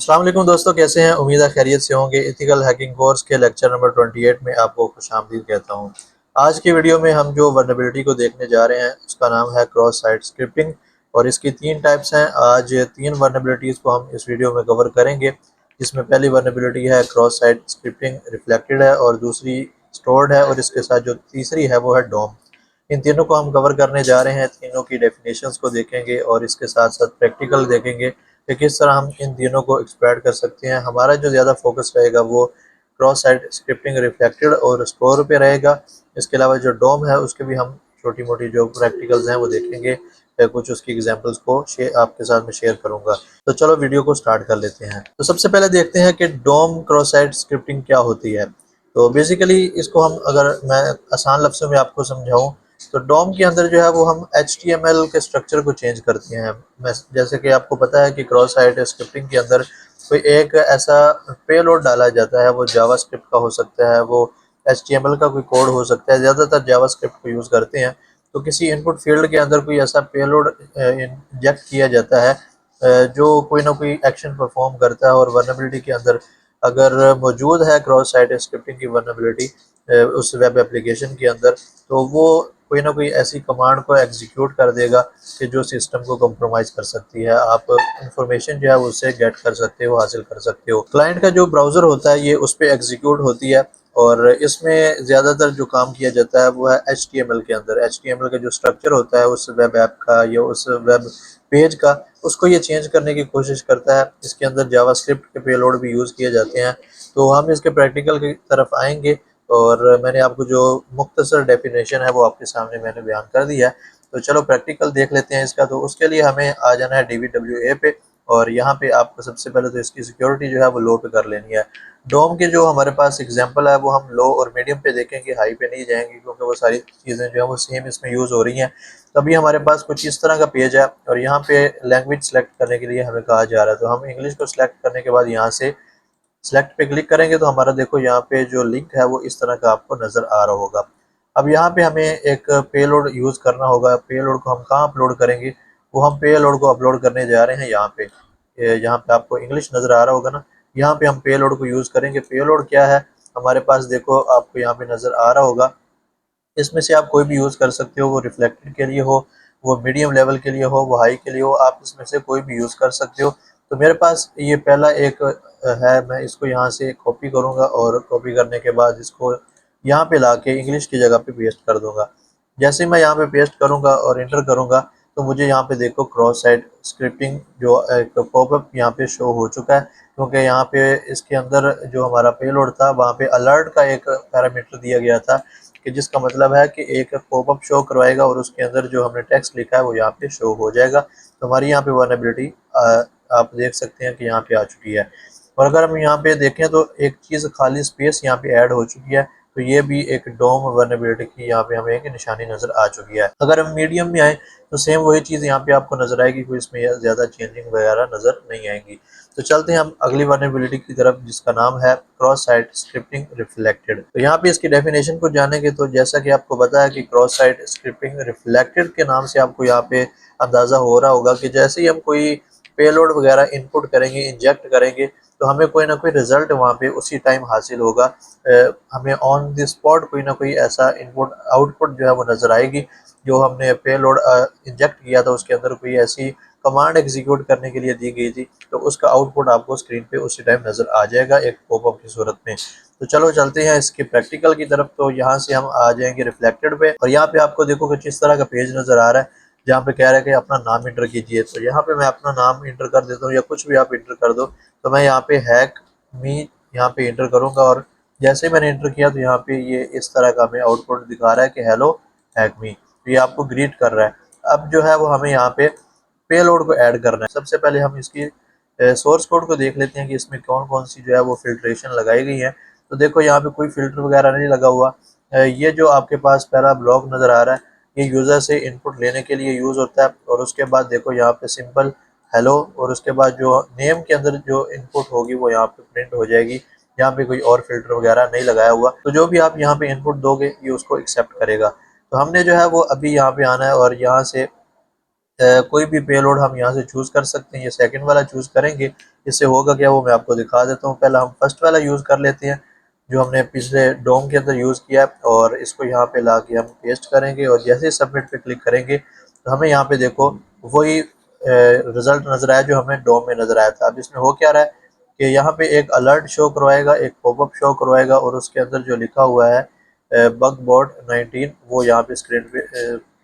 अस्सलाम वालेकुम दोस्तों, कैसे हैं? उम्मीद है खैरियत से होंगे। एथिकल हैकिंग कोर्स के लेक्चर नंबर 28 में आपको खुशामदीद कहता हूं। आज की वीडियो में हम जो वर्नेबिलिटी को देखने जा रहे हैं उसका नाम है क्रॉस साइट स्क्रिप्टिंग और इसकी तीन टाइप्स हैं। आज तीन वर्नेबिलिटीज़ को हम इस वीडियो में कवर करेंगे, जिसमें पहली वर्नेबिलिटी है क्रॉस साइट स्क्रिप्टिंग रिफ्लेक्टेड है और दूसरी स्टोर्ड है और इसके साथ जो तीसरी है वो है डोम। इन तीनों को हम कवर करने जा रहे हैं। तीनों की डेफिनेशंस को देखेंगे और इसके साथ साथ प्रैक्टिकल देखेंगे कि किस तरह हम इन तीनों को एक्सप्लॉइट कर सकते हैं। हमारा जो ज़्यादा फोकस रहेगा वो क्रॉस साइट स्क्रिप्टिंग रिफ्लेक्टेड और स्टोर पे रहेगा। इसके अलावा जो डोम है उसके भी हम छोटी मोटी जो प्रैक्टिकल्स हैं वो देखेंगे। कुछ उसकी एग्जांपल्स को आपके साथ में शेयर करूंगा। तो चलो वीडियो को स्टार्ट कर लेते हैं। तो सबसे पहले देखते हैं कि डोम क्रॉस साइट स्क्रिप्टिंग क्या होती है। तो बेसिकली इसको हम अगर मैं आसान लफ्ज़ों में आपको समझाऊं तो डोम के अंदर जो है वो हम HTML के स्ट्रक्चर को चेंज करते हैं। मैं जैसे कि आपको पता है कि क्रॉस साइट स्क्रिप्टिंग के अंदर कोई एक ऐसा पेलोड डाला जाता है, वो जावास्क्रिप्ट का हो सकता है, वो HTML का कोई कोड हो सकता है। ज़्यादातर जावास्क्रिप्ट को यूज़ करते हैं। तो किसी इनपुट फील्ड के अंदर कोई ऐसा पेलोड इंजेक्ट किया जाता है जो कोई ना कोई एक्शन परफॉर्म करता है। और वर्नेबिलिटी के अंदर अगर मौजूद है क्रॉस साइट स्क्रिप्टिंग की वर्नेबिलिटी उस वेब एप्लीकेशन के अंदर, तो वो कोई ना कोई ऐसी कमांड को एग्जीक्यूट कर देगा कि जो सिस्टम को कॉम्प्रोमाइज कर सकती है। आप इंफॉर्मेशन जो है उससे गेट कर सकते हो, हासिल कर सकते हो। क्लाइंट का जो ब्राउज़र होता है ये उस पर एग्जीक्यूट होती है और इसमें ज़्यादातर जो काम किया जाता है वो है HTML के अंदर। HTML का जो स्ट्रक्चर होता है उस वेब ऐप का या उस वेब पेज का, उसको ये चेंज करने की कोशिश करता है। इसके अंदर जावास्क्रिप्ट के पेलोड भी यूज़ किए जाते हैं। तो हम इसके प्रैक्टिकल की तरफ आएंगे और मैंने आपको जो मुख्तसर डेफिनेशन है वो आपके सामने मैंने बयान कर दिया है। तो चलो प्रैक्टिकल देख लेते हैं इसका। तो उसके लिए हमें आ जाना है DVWA पे और यहाँ पे आपको सबसे पहले तो इसकी सिक्योरिटी जो है वो लो पे कर लेनी है। डोम के जो हमारे पास एग्जांपल है वो हम लो और मीडियम पे देखेंगे, हाई पे नहीं जाएंगे क्योंकि वो सारी चीज़ें जो है वो सेम इसमें यूज़ हो रही हैं। तभी हमारे पास कुछ इस तरह का पेज है और यहाँ पे लैंग्वेज सेलेक्ट करने के लिए हमें कहा जा रहा है। तो हम इंग्लिश को सिलेक्ट करने के बाद यहाँ से सेलेक्ट पे क्लिक करेंगे तो हमारा देखो यहाँ पे जो लिंक है वो इस तरह का आपको नज़र आ रहा होगा। अब यहाँ पे हमें एक पेलोड यूज़ करना होगा। पेलोड को हम कहाँ अपलोड करेंगे? वो हम पेलोड को अपलोड करने जा रहे हैं यहाँ पे। यहाँ पे आपको इंग्लिश नज़र आ रहा होगा ना, यहाँ पे हम पेलोड को यूज़ करेंगे। पेलोड क्या है हमारे पास, देखो आपको यहाँ पे नज़र आ रहा होगा। इसमें से आप कोई भी यूज़ कर सकते हो, वो रिफ्लेक्टेड के लिए हो, वो मीडियम लेवल के लिए हो, वो हाई के लिए हो, आप इसमें से कोई भी यूज़ कर सकते हो। तो मेरे पास ये पहला एक है, मैं इसको यहाँ से कॉपी करूँगा और कॉपी करने के बाद इसको यहाँ पे लाके इंग्लिश की जगह पे पेस्ट कर दूँगा। जैसे मैं यहाँ पे पेस्ट करूँगा और इंटर करूँगा तो मुझे यहाँ पे देखो क्रॉस साइट स्क्रिप्टिंग जो एक पॉपअप यहाँ पे शो हो चुका है, क्योंकि यहाँ पे इसके अंदर जो हमारा पेलोड था वहाँ पे अलर्ट का एक पैरामीटर दिया गया था कि जिसका मतलब है कि एक पॉपअप शो करवाएगा और उसके अंदर जो हमने टेक्स्ट लिखा है वो यहाँ पे शो हो जाएगा। तो हमारी यहाँ पे वर्नेबिलिटी आप देख सकते हैं कि यहाँ पे आ चुकी है। और अगर हम यहाँ पे देखें तो एक चीज़ खाली स्पेस यहाँ पे ऐड हो चुकी है। तो ये भी एक डोम वर्नेबिलिटी की यहाँ पे हमें एक निशानी नज़र आ चुकी है। अगर हम मीडियम में आए तो सेम वही चीज़ यहाँ पे आपको नज़र आएगी, कोई इसमें ज़्यादा चेंजिंग वगैरह नज़र नहीं आएंगी। तो चलते हैं हम अगली वर्नेबिलिटी की तरफ जिसका नाम है क्रॉस साइट स्क्रिप्टिंग रिफ्लेक्टेड। तो यहाँ पे इसकी डेफिनेशन को जानेंगे तो जैसा कि आपको पता है कि क्रॉस साइट स्क्रिप्टिंग रिफ्लेक्टेड के नाम से आपको यहाँ पे अंदाज़ा हो रहा होगा कि जैसे ही हम कोई पेलोड वगैरह इनपुट करेंगे, इंजेक्ट करेंगे, तो हमें कोई ना कोई रिजल्ट वहाँ पे उसी टाइम हासिल होगा। हमें ऑन द स्पॉट कोई ना कोई ऐसा इनपुट आउटपुट जो है वो नज़र आएगी। जो हमने पेलोड इंजेक्ट किया था उसके अंदर कोई ऐसी कमांड एग्जीक्यूट करने के लिए दी गई थी, तो उसका आउटपुट आपको स्क्रीन पे उसी टाइम नज़र आ जाएगा एक पॉपअप की सूरत में। तो चलो चलते हैं इसके प्रैक्टिकल की तरफ। तो यहाँ से हम आ जाएंगे रिफ्लेक्टेड पे और यहाँ पे आपको देखो कुछ इस तरह का पेज नज़र आ रहा है जहाँ पे कह रहा है कि अपना नाम इंटर कीजिए। तो यहाँ पे मैं अपना नाम इंटर कर देता हूँ या कुछ भी आप इंटर कर दो। तो मैं यहाँ पे हैक मी यहाँ पे इंटर करूँगा और जैसे ही मैंने इंटर किया तो यहाँ पे ये इस तरह का हमें आउटपुट दिखा रहा है कि हेलो हैक मी। तो ये आपको ग्रीट कर रहा है। अब जो है वो हमें यहाँ पे पेलोड को ऐड करना है। सबसे पहले हम इसकी सोर्स कोड को देख लेते हैं कि इसमें कौन कौन सी जो है वो फिल्ट्रेशन लगाई गई है। तो देखो यहाँ पे कोई फिल्टर वगैरह नहीं लगा हुआ। ये जो आपके पास पहला ब्लॉक नज़र आ रहा है ये यूज़र से इनपुट लेने के लिए यूज़ होता है। और उसके बाद देखो यहाँ पे सिंपल हेलो और उसके बाद जो नेम के अंदर जो इनपुट होगी वो यहाँ पे प्रिंट हो जाएगी। यहाँ पे कोई और फिल्टर वगैरह नहीं लगाया हुआ। तो जो भी आप यहाँ पे इनपुट दोगे ये उसको एक्सेप्ट करेगा। तो हमने जो है वो अभी यहाँ पे आना है और यहाँ से कोई भी पेलोड हम यहाँ से चूज़ कर सकते हैं। ये सेकंड वाला चूज़ करेंगे, इससे होगा क्या वो मैं आपको दिखा देता हूँ। पहला हम फर्स्ट वाला यूज़ कर लेते हैं जो हमने पिछले डोम के अंदर यूज़ किया, और इसको यहाँ पे ला के हम पेस्ट करेंगे और जैसे ही सबमिट पे क्लिक करेंगे तो हमें यहाँ पे देखो वही रिज़ल्ट नज़र आया जो हमें डोम में नज़र आया था। अब इसमें हो क्या रहा है कि यहाँ पे एक अलर्ट शो करवाएगा, एक पॉपअप शो करवाएगा, और उसके अंदर जो लिखा हुआ है बग बॉट 19 वो यहाँ पे स्क्रीन पे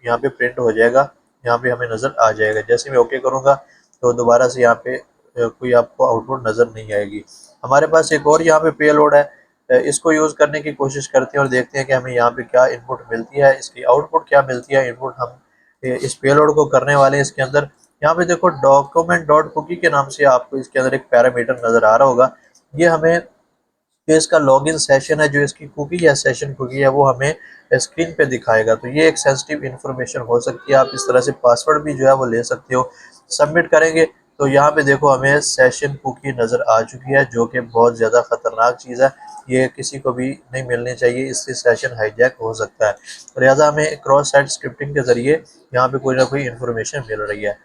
यहाँ पे प्रिंट हो जाएगा, यहाँ पे हमें नज़र आ जाएगा। जैसे मैं ओके करूँगा तो दोबारा से यहाँ पे कोई आपको आउटपुट नज़र नहीं आएगी। हमारे पास एक और यहाँ पे पेलोड है, इसको यूज़ करने की कोशिश करते हैं और देखते हैं कि हमें यहाँ पे क्या इनपुट मिलती है, इसकी आउटपुट क्या मिलती है। इनपुट हम इस पेलोड को करने वाले हैं। इसके अंदर यहाँ पे देखो डॉक्यूमेंट डॉट कुकी के नाम से आपको इसके अंदर एक पैरामीटर नज़र आ रहा होगा। ये हमें जो इसका लॉगिन सेशन है, जो इसकी कुकी या सेशन कुकी है, वो हमें स्क्रीन पे दिखाएगा। तो ये एक सेंसिटिव इन्फॉर्मेशन हो सकती है। आप इस तरह से पासवर्ड भी जो है वो ले सकते हो। सबमिट करेंगे तो यहाँ पे देखो हमें सेशन कुकी नज़र आ चुकी है, जो कि बहुत ज़्यादा ख़तरनाक चीज़ है। ये किसी को भी नहीं मिलनी चाहिए, इससे सेशन हाईजैक हो सकता है। तो लिहाजा हमें क्रॉस साइट स्क्रिप्टिंग के ज़रिए यहाँ पे कोई ना कोई इन्फॉर्मेशन मिल रही है।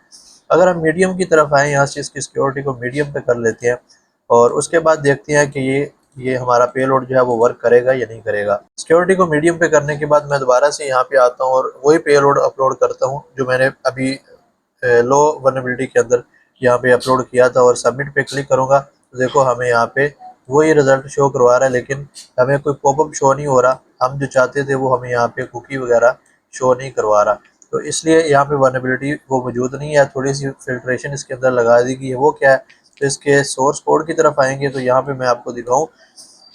अगर हम मीडियम की तरफ आएँ, यहाँ से इसकी सिक्योरिटी को मीडियम पे कर लेते हैं और उसके बाद देखते हैं कि ये हमारा पेलोड जो है वो वर्क करेगा या नहीं करेगा। सिक्योरिटी को मीडियम पे करने के बाद मैं दोबारा से यहाँ पे आता हूँ और वही पेलोड अपलोड करता हूँ जो मैंने अभी लो वल्नरेबिलिटी के अंदर यहाँ पे अपलोड किया था, और सबमिट पे क्लिक करूँगा तो देखो हमें यहाँ पे वही रिजल्ट शो करवा रहा है, लेकिन हमें कोई पॉपअप शो नहीं हो रहा। हम जो चाहते थे वो हमें यहाँ पे कुकी वगैरह शो नहीं करवा रहा। तो इसलिए यहाँ पे वल्नरेबिलिटी वो मौजूद नहीं है। थोड़ी सी फिल्ट्रेशन इसके अंदर लगा दी गई है। वो क्या है, तो इसके सोर्स कोड की तरफ आएंगे तो यहाँ पे मैं आपको दिखाऊं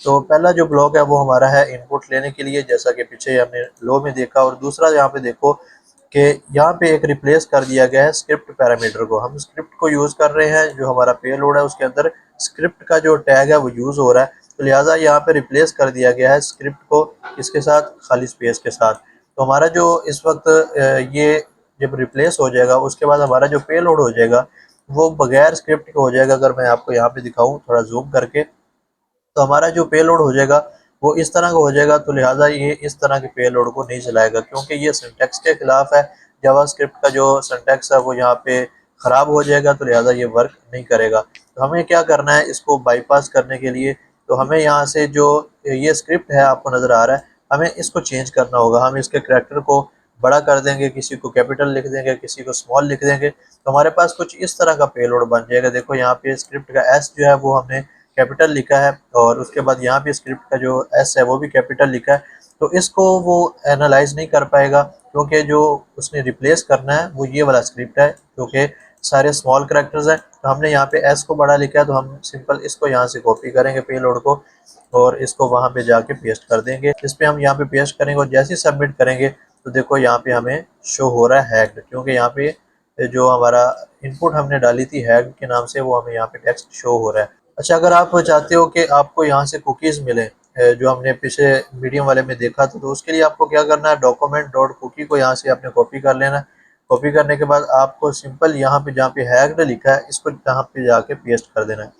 तो पहला जो ब्लॉक है वो हमारा है इनपुट लेने के लिए, जैसा कि पीछे हमने लो में देखा। और दूसरा यहाँ पे देखो कि यहाँ पे एक रिप्लेस कर दिया गया है स्क्रिप्ट पैरामीटर को। हम स्क्रिप्ट को यूज़ कर रहे हैं, जो हमारा पेलोड है उसके अंदर स्क्रिप्ट का जो टैग है वो यूज़ हो रहा है। तो लिहाजा यहाँ पे रिप्लेस कर दिया गया है स्क्रिप्ट को इसके साथ, खाली स्पेस के साथ। तो हमारा जो इस वक्त ये जब रिप्लेस हो जाएगा उसके बाद हमारा जो पेलोड हो जाएगा वो बगैर स्क्रिप्ट के हो जाएगा। अगर मैं आपको यहाँ पे दिखाऊँ थोड़ा जूम करके, तो हमारा जो पेलोड हो जाएगा वो इस तरह का हो जाएगा। तो लिहाजा ये इस तरह के पेलोड को नहीं चलाएगा, क्योंकि ये सिंटैक्स के खिलाफ है। जावास्क्रिप्ट का जो सिंटैक्स है वो यहाँ पे ख़राब हो जाएगा, तो लिहाजा ये वर्क नहीं करेगा। तो हमें क्या करना है, इसको बाईपास करने के लिए तो हमें यहाँ से जो ये स्क्रिप्ट है आपको नज़र आ रहा है, हमें इसको चेंज करना होगा। हम इसके करैक्टर को बड़ा कर देंगे, किसी को कैपिटल लिख देंगे, किसी को स्मॉल लिख देंगे, तो हमारे पास कुछ इस तरह का पेलोड बन जाएगा। देखो यहाँ पे स्क्रिप्ट का एस जो है वो हमने कैपिटल लिखा है, और उसके बाद यहाँ पे स्क्रिप्ट का जो एस है वो भी कैपिटल लिखा है। तो इसको वो एनालाइज नहीं कर पाएगा, क्योंकि जो उसने रिप्लेस करना है वो ये वाला स्क्रिप्ट है, क्योंकि सारे स्मॉल करेक्टर्स हैं। तो हमने यहाँ पे एस को बड़ा लिखा है, तो हम सिंपल इसको यहाँ से कॉपी करेंगे पेलोड को, और इसको वहाँ पे जाके पेस्ट कर देंगे। इस पर हम यहाँ पे पेस्ट करेंगे और जैसे ही सबमिट करेंगे तो देखो यहाँ पे हमें शो हो रहा है हैक्ड, क्योंकि यहाँ पे जो हमारा इनपुट हमने डाली थी हैक्ड के नाम से, वो हमें यहाँ पे टेक्स्ट शो हो रहा है। अच्छा, अगर आप चाहते हो कि आपको यहाँ से कुकीज़ मिले जो हमने पिछले मीडियम वाले में देखा था, तो उसके लिए आपको क्या करना है, डॉक्यूमेंट डॉट कुकी को यहाँ से आपने कॉपी कर लेना है। कॉपी करने के बाद आपको सिंपल यहाँ पे जहाँ पे हैक्ड लिखा है इसको यहाँ पे जाके पेस्ट कर देना है।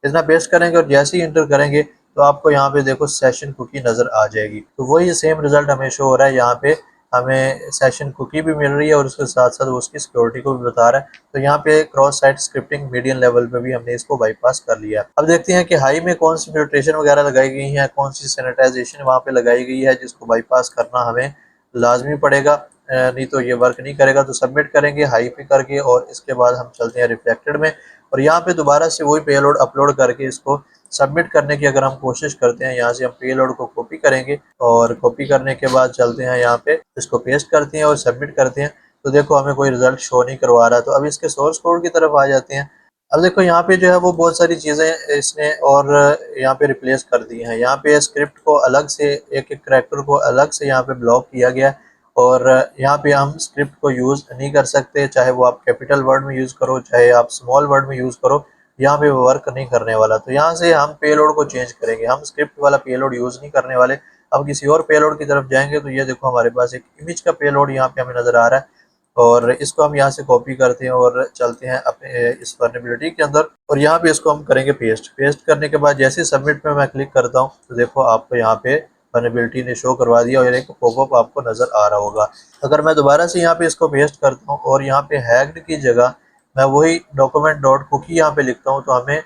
इतना पेस्ट करेंगे और जैसे ही इंटर करेंगे तो आपको यहाँ पे देखो सेशन कुकी नज़र आ जाएगी। तो वही सेम रिजल्ट हमें शो हो रहा है। यहाँ पे हमें सेशन कुकी भी मिल रही है और उसके साथ साथ वो उसकी सिक्योरिटी को भी बता रहा है। तो यहाँ पे cross site scripting medium level पे भी हमने इसको बाईपास कर लिया। अब देखते हैं कि हाई में कौन सी फिल्ट्रेशन वगैरह लगाई गई है, कौन सी सैनिटाइजेशन वहाँ पे लगाई गई है, जिसको बाईपास करना हमें लाजमी पड़ेगा, नहीं तो ये वर्क नहीं करेगा। तो सबमिट करेंगे हाई पे करके, और इसके बाद हम चलते हैं रिफ्लेक्टेड में, और यहाँ पे दोबारा से वही पेलोड अपलोड करके इसको सबमिट करने की अगर हम कोशिश करते हैं, यहाँ से हम पेलोड को कॉपी करेंगे और कॉपी करने के बाद चलते हैं यहाँ पे, इसको पेस्ट करते हैं और सबमिट करते हैं। तो देखो हमें कोई रिजल्ट शो नहीं करवा रहा। तो अब इसके सोर्स कोड की तरफ आ जाते हैं। अब देखो यहाँ पे जो है वो बहुत सारी चीज़ें इसने और यहाँ पे रिप्लेस कर दी हैं। यहाँ पे स्क्रिप्ट को अलग से, एक एक करैक्टर को अलग से यहाँ पे ब्लॉक किया गया, और यहाँ पे हम स्क्रिप्ट को यूज़ नहीं कर सकते, चाहे वो आप कैपिटल वर्ड में यूज़ करो चाहे आप स्मॉल वर्ड में यूज़ करो, यहाँ पे वो वर्क नहीं करने वाला। तो यहाँ से हम पेलोड को चेंज करेंगे, हम स्क्रिप्ट वाला पेलोड यूज़ नहीं करने वाले। अब किसी और पेलोड की तरफ जाएंगे तो ये देखो हमारे पास एक इमेज का पेलोड यहाँ पे हमें नज़र आ रहा है, और इसको हम यहाँ से कॉपी करते हैं और चलते हैं अपने इस वल्नरेबिलिटी के अंदर, और यहाँ पे इसको हम करेंगे पेस्ट। पेस्ट करने के बाद जैसे सबमिट पे मैं क्लिक करता हूँ तो देखो आपको यहाँ पे वल्नरेबिलिटी ने शो करवा दिया और एक पॉपअप आपको नज़र आ रहा होगा। अगर मैं दोबारा से यहाँ पे इसको पेस्ट करता हूँ और यहाँ पे हैक्ड की जगह मैं वही डॉक्यूमेंट डॉट कुकी यहाँ पे लिखता हूँ, तो हमें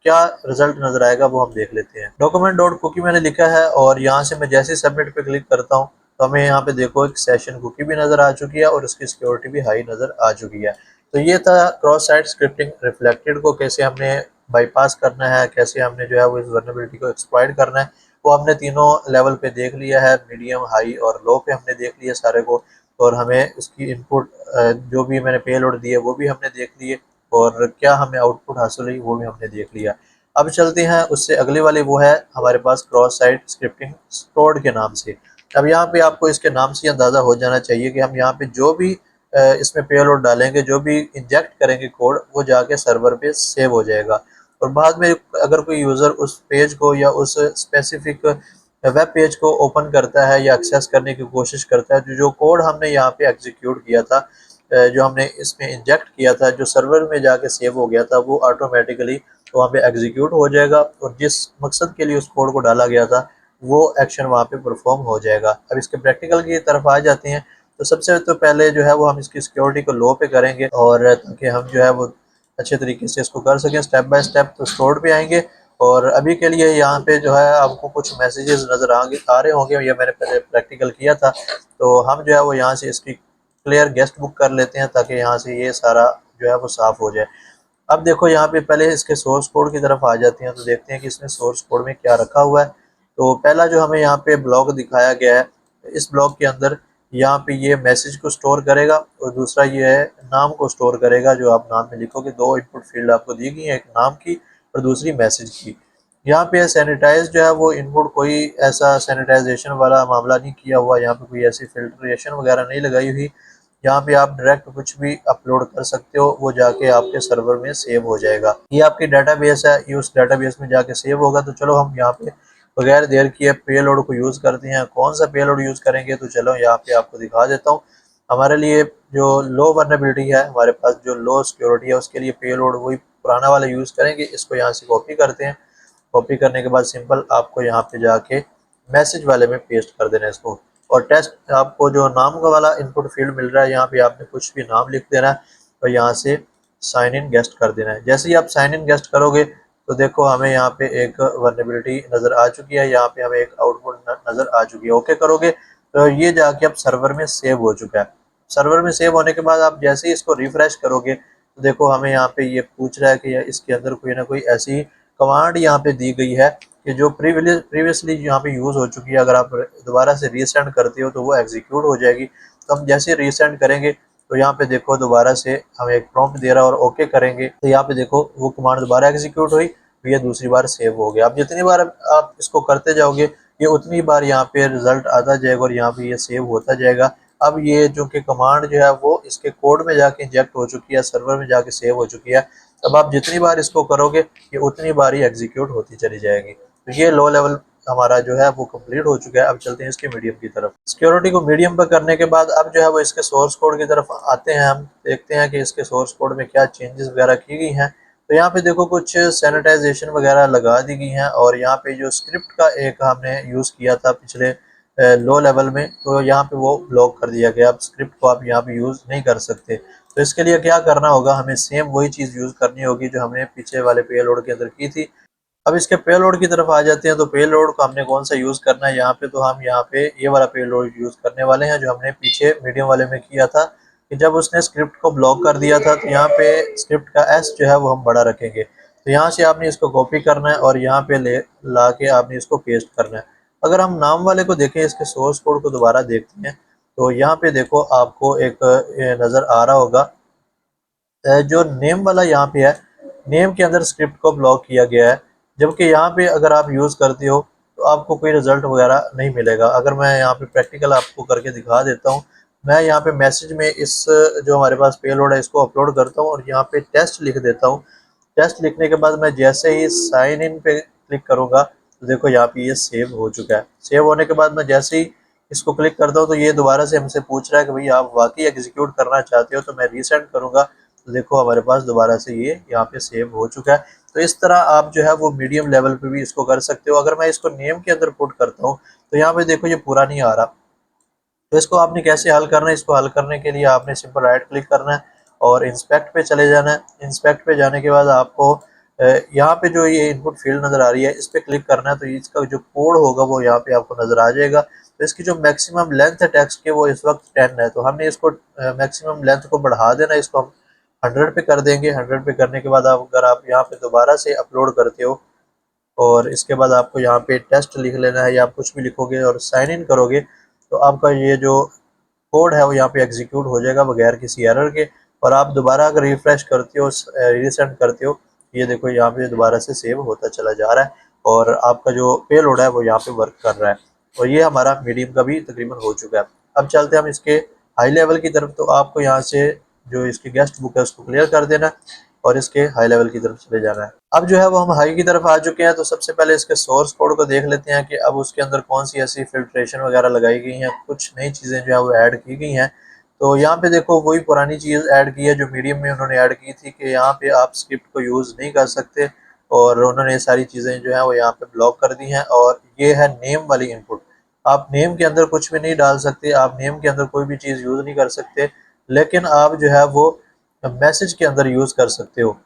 क्या रिजल्ट नजर आएगा वो हम देख लेते हैं। डॉक्यूमेंट डॉट कुकी मैंने लिखा है और यहाँ से मैं जैसे सबमिट पे क्लिक करता हूँ तो हमें यहाँ पे देखो एक सेशन कुकी भी नजर आ चुकी है और उसकी सिक्योरिटी भी हाई नजर आ चुकी है। तो ये था क्रॉस साइट स्क्रिप्टिंग रिफ्लेक्टेड को कैसे हमने बाईपास करना है, कैसे हमने जो है वो इस वल्नरेबिलिटी को एक्सप्लॉइट करना है, वो हमने तीनों लेवल पे देख लिया है। मीडियम, हाई और लो पे हमने देख लिया सारे को, और हमें उसकी इनपुट जो भी मैंने पेलोड दिए वो भी हमने देख लिए, और क्या हमें आउटपुट हासिल हुई वो भी हमने देख लिया। अब चलते हैं उससे अगले वाले, वो है हमारे पास क्रॉस साइट स्क्रिप्टिंग स्टोर्ड के नाम से। अब यहाँ पे आपको इसके नाम से अंदाज़ा हो जाना चाहिए कि हम यहाँ पे जो भी इसमें पेलोड डालेंगे, जो भी इंजेक्ट करेंगे कोड, वो जाके सर्वर पे सेव हो जाएगा। और बाद में अगर कोई यूज़र उस पेज को या उस स्पेसिफिक वेब पेज को ओपन करता है या एक्सेस करने की कोशिश करता है, जो कोड हमने यहाँ पे एग्जीक्यूट किया था, जो हमने इसमें इंजेक्ट किया था, जो सर्वर में जाके सेव हो गया था, वो ऑटोमेटिकली वहाँ पे एग्जीक्यूट हो जाएगा और जिस मकसद के लिए उस कोड को डाला गया था वो एक्शन वहाँ पे परफॉर्म हो जाएगा। अब इसके प्रैक्टिकल की तरफ आ जाते हैं। तो सबसे तो पहले जो है वो हम इसकी सिक्योरिटी को लो पे करेंगे, और ताकि हम जो है वो अच्छे तरीके से इसको कर सकें स्टेप बाय स्टेप। तो स्टोर पे आएंगे और अभी के लिए यहाँ पे जो है आपको कुछ मैसेजेस नज़र आ रहे होंगे, ये मैंने पहले प्रैक्टिकल किया था। तो हम जो है वो यहाँ से इसकी क्लियर गेस्ट बुक कर लेते हैं ताकि यहाँ से ये सारा जो है वो साफ़ हो जाए। अब देखो यहाँ पे पहले इसके सोर्स कोड की तरफ आ जाते हैं, तो देखते हैं कि इसमें सोर्स कोड में क्या रखा हुआ है। तो पहला जो हमें यहाँ पे ब्लॉक दिखाया गया है, इस ब्लॉक के अंदर यहाँ पे ये मैसेज को स्टोर करेगा और दूसरा ये है नाम को स्टोर करेगा, जो आप नाम में लिखोगे। दो इनपुट फील्ड आपको दी गई है, एक नाम की और दूसरी मैसेज की। यहाँ पे सैनिटाइज जो है वो इनपुट कोई ऐसा सैनिटाइजेशन वाला मामला नहीं किया हुआ, यहाँ पे कोई ऐसी फिल्ट्रेशन वगैरह नहीं लगाई हुई। यहाँ पे आप डायरेक्ट कुछ भी अपलोड कर सकते हो, वो जाके आपके सर्वर में सेव हो जाएगा। ये आपकी डाटाबेस है, ये उस डाटाबेस में जाके सेव होगा। तो चलो हम यहाँ पे बगैर देर किए पेलोड को यूज़ करते हैं। कौन सा पेलोड यूज़ करेंगे, तो चलो यहाँ पे आपको दिखा देता हूँ। हमारे लिए जो लो वल्नरेबिलिटी है, हमारे पास जो लो सिक्योरिटी है, उसके लिए पेलोड वही पुराना वाला यूज़ करेंगे। इसको यहाँ से कॉपी करते हैं। कॉपी करने के बाद सिंपल आपको यहाँ पे जाके मैसेज वाले में पेस्ट कर देना है इसको। और टेस्ट आपको जो नाम का वाला इनपुट फील्ड मिल रहा है, यहाँ पे आपने कुछ भी नाम लिख देना है और यहाँ से साइन इन गेस्ट कर देना है। जैसे ही आप साइन इन गेस्ट करोगे तो देखो हमें यहाँ पे एक वल्नरेबिलिटी नज़र आ चुकी है, यहाँ पे हमें एक आउटपुट नज़र आ चुकी है। ओके करोगे तो ये जाके अब सर्वर में सेव हो चुका है। सर्वर में सेव होने के बाद आप जैसे ही इसको रिफ्रेश करोगे तो देखो हमें यहाँ पे ये पूछ रहा है कि इसके अंदर कोई ना कोई ऐसी कमांड यहाँ पे दी गई है कि जो प्रीवियसली यहाँ पे यूज़ हो चुकी है। अगर आप दोबारा से रीसेंड करते हो तो वो एग्जीक्यूट हो जाएगी। तो हम जैसे रीसेंड करेंगे तो यहाँ पे देखो दोबारा से हमें एक प्रॉम्प्ट दे रहा है और ओके करेंगे तो यहाँ पे देखो वो कमांड दोबारा एग्जीक्यूट हुई, तो ये दूसरी बार सेव हो गया। अब जितनी बार आप इसको करते जाओगे ये उतनी बार यहाँ पे रिजल्ट आता जाएगा और यहाँ पे ये सेव होता जाएगा। अब ये जो कि कमांड जो है वो इसके कोड में जाके इंजेक्ट हो चुकी है, सर्वर में जाके सेव हो चुकी है। अब आप जितनी बार इसको करोगे ये उतनी बार ही एग्जीक्यूट होती चली जाएगी। तो ये लो लेवल हमारा जो है वो कंप्लीट हो चुका है। अब चलते हैं इसके मीडियम की तरफ। सिक्योरिटी को मीडियम पर करने के बाद अब जो है वो इसके सोर्स कोड की तरफ आते हैं। हम देखते हैं कि इसके सोर्स कोड में क्या चेंजेस वगैरह की गई हैं। तो यहाँ पे देखो कुछ सैनिटाइजेशन वगैरह लगा दी गई हैं, और यहाँ पे जो स्क्रिप्ट का एक हमने यूज़ किया था पिछले लो लेवल में, तो यहाँ पे वो ब्लॉक कर दिया गया। अब स्क्रिप्ट को आप यहाँ पे यूज़ नहीं कर सकते। तो इसके लिए क्या करना होगा, हमें सेम वही चीज़ यूज़ करनी होगी जो हमने पीछे वाले पेलोड के अंदर की थी। अब इसके पेलोड की तरफ आ जाते हैं। तो पेलोड को हमने कौन सा यूज़ करना है यहाँ पे, तो हम यहाँ पे ये वाला पेलोड यूज़ करने वाले हैं जो हमने पीछे मीडियम वाले में किया था। कि जब उसने स्क्रिप्ट को ब्लॉक कर दिया था तो यहाँ पे स्क्रिप्ट का एस जो है वो हम बड़ा रखेंगे। तो यहाँ से आपने इसको कॉपी करना है और यहाँ पे ले ला के आपने इसको पेस्ट करना है। अगर हम नाम वाले को देखें, इसके सोर्स कोड को दोबारा देखते हैं, तो यहाँ पे देखो आपको एक नज़र आ रहा होगा जो नेम वाला यहाँ पे है, नेम के अंदर स्क्रिप्ट को ब्लॉक किया गया है। जबकि यहाँ पे अगर आप यूज़ करते हो तो आपको कोई रिजल्ट वगैरह नहीं मिलेगा। अगर मैं यहाँ पे प्रैक्टिकल आपको करके दिखा देता हूँ, मैं यहाँ पे मैसेज में इस जो हमारे पास पेलोड है इसको अपलोड करता हूँ और यहाँ पे टेस्ट लिख देता हूँ। टेस्ट लिखने के बाद मैं जैसे ही साइन इन पे क्लिक करूँगा तो देखो यहाँ पे ये सेव हो चुका है। सेव होने के बाद मैं जैसे ही इसको क्लिक करता हूँ तो ये दोबारा से हमसे पूछ रहा है कि भाई आप वाकई एग्जीक्यूट करना चाहते हो, तो मैं रीसेंड करूँगा तो देखो हमारे पास दोबारा से ये यहाँ पे सेव हो चुका है। तो इस तरह आप जो है वो मीडियम लेवल पे भी इसको कर सकते हो। अगर मैं इसको नेम के अंदर पुट करता हूँ तो यहाँ पे देखो ये पूरा नहीं आ रहा। तो इसको आपने कैसे हल करना है, इसको हल करने के लिए आपने सिंपल राइट क्लिक करना है और इंस्पेक्ट पे चले जाना है। इंस्पेक्ट पे जाने के बाद आपको यहाँ पे जो ये इनपुट फील्ड नज़र आ रही है इस पर क्लिक करना है। तो इसका जो कोड होगा वो यहाँ पे आपको नज़र आ जाएगा। तो इसकी जो मैक्सिमम लेंथ है टेक्स्ट की वो इस वक्त 10 है। तो हमने इसको मैक्सिमम लेंथ को बढ़ा देना, इसको हम 100 पे कर देंगे। 100 पे करने के बाद अगर आप यहाँ पे दोबारा से अपलोड करते हो और इसके बाद आपको यहाँ पे टेस्ट लिख लेना है या आप कुछ भी लिखोगे और साइन इन करोगे तो आपका ये जो कोड है वो यहाँ पे एग्जीक्यूट हो जाएगा बगैर किसी एरर के। और आप दोबारा अगर रिफ्रेश करते हो, रीसेंड करते हो, ये देखो यहाँ पे दोबारा से सेव होता चला जा रहा है और आपका जो पेलोड है वो यहाँ पे वर्क कर रहा है। और ये हमारा मीडियम का भी तकरीबन हो चुका है। अब चलते हैं हम इसके हाई लेवल की तरफ। तो आपको यहाँ से जो इसकी गेस्ट बुक है उसको क्लियर कर देना है और इसके हाई लेवल की तरफ चले जाना है। अब जो है वो हम हाई की तरफ आ चुके हैं। तो सबसे पहले इसके सोर्स कोड को देख लेते हैं कि अब उसके अंदर कौन सी ऐसी फिल्ट्रेशन वगैरह लगाई गई हैं, कुछ नई चीज़ें जो है वो ऐड की गई हैं। तो यहाँ पे देखो वही पुरानी चीज़ ऐड की है जो मीडियम में उन्होंने ऐड की थी कि यहाँ पे आप स्क्रिप्ट को यूज़ नहीं कर सकते और उन्होंने ये सारी चीज़ें जो है वो यहाँ पे ब्लॉक कर दी हैं। और ये है नेम वाली इनपुट। आप नेम के अंदर कुछ भी नहीं डाल सकते, आप नेम के अंदर कोई भी चीज़ यूज़ नहीं कर सकते, लेकिन आप जो है वो मैसेज के अंदर यूज़ कर सकते हो।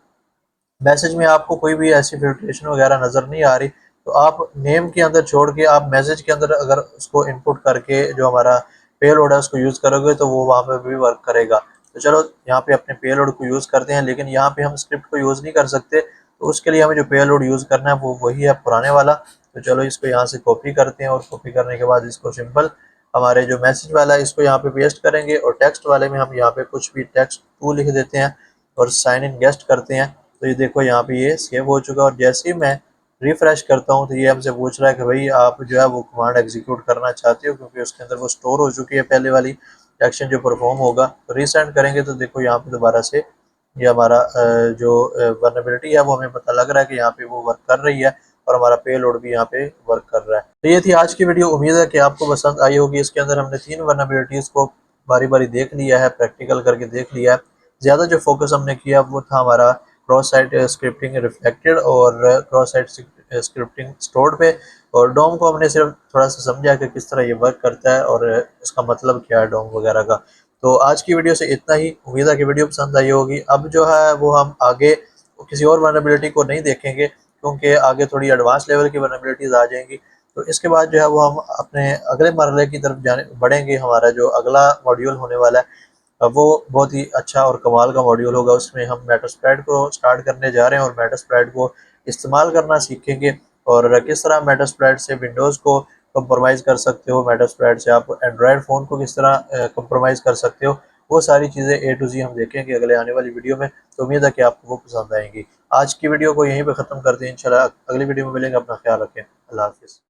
मैसेज में आपको कोई भी ऐसी फिल्ट्रेशन वगैरह नज़र नहीं आ रही तो आप नेम के अंदर छोड़ के आप मैसेज के अंदर अगर उसको इनपुट करके जो हमारा पेलोड है उसको यूज़ करोगे तो वो वहाँ पे भी वर्क करेगा। तो चलो यहाँ पे अपने पेलोड को यूज़ करते हैं, लेकिन यहाँ पे हम स्क्रिप्ट को यूज़ नहीं कर सकते। तो उसके लिए हमें जो पेलोड यूज़ करना है वो वही है पुराने वाला। तो चलो इसको यहाँ से कॉपी करते हैं और कॉपी करने के बाद इसको सिंपल हमारे जो मैसेज वाला है इसको यहाँ पे पेस्ट करेंगे और टेक्स्ट वाले में हम यहाँ पे कुछ भी टेक्स्ट टू लिख देते हैं और साइन इन गेस्ट करते हैं। तो ये देखो यहाँ पे ये सेव हो चुका है और जैसे ही मैं रिफ्रेश करता हूँ तो ये हमसे पूछ रहा है कि भाई आप जो है वो कमांड एग्जीक्यूट करना चाहते हो, क्योंकि उसके अंदर वो स्टोर हो चुकी है पहले वाली एक्शन जो परफॉर्म होगा। तो रीसेंड करेंगे तो देखो यहाँ पे दोबारा से ये हमारा जो वर्नेबिलिटी है वो हमें पता लग रहा है कि यहाँ पे वो वर्क कर रही है और हमारा पेलोड भी यहाँ पे वर्क कर रहा है। तो ये थी आज की वीडियो, उम्मीद है कि आपको पसंद आई होगी। इसके अंदर हमने 3 वर्नेबिलिटीज़ को बारी बारी देख लिया है, प्रैक्टिकल करके देख लिया है। ज़्यादा जो फोकस हमने किया वो था हमारा क्रॉस साइट स्क्रिप्टिंग रिफ्लेक्टेड और क्रॉस साइट स्क्रिप्टिंग स्टोर्ड पे। और डोम को हमने सिर्फ थोड़ा सा समझा कि किस तरह ये वर्क करता है और इसका मतलब क्या है डोम वगैरह का। तो आज की वीडियो से इतना ही, उम्मीद है कि वीडियो पसंद आई होगी। अब जो है वो हम आगे किसी और वनरेबिलिटी को नहीं देखेंगे क्योंकि आगे थोड़ी एडवांस लेवल की वनरेबिलिटीज़ आ जाएंगी। तो इसके बाद जो है वो हम अपने अगले मरहले की तरफ जाने बढ़ेंगे। हमारा जो अगला मॉड्यूल होने वाला है वो बहुत ही अच्छा और कमाल का मॉड्यूल होगा। उसमें हम मेटास्प्लॉइट को स्टार्ट करने जा रहे हैं और मेटास्प्लॉइट को इस्तेमाल करना सीखेंगे और किस तरह मेटास्प्लॉइट से विंडोज़ को कंप्रोमाइज़ कर सकते हो, मेटास्प्लॉइट से आप एंड्रॉयड फ़ोन को किस तरह कंप्रोमाइज़ कर सकते हो। वो सारी चीज़ें ए टू जी हम देखेंगे अगले आने वाली वीडियो में। तो उम्मीद है कि आपको वो पसंद आएंगी। आज की वीडियो को यहीं पर ख़त्म करते हैं, इंशाल्लाह अगली वीडियो में मिलेंगे। अपना ख्याल रखें। अल्लाह हाफिज़।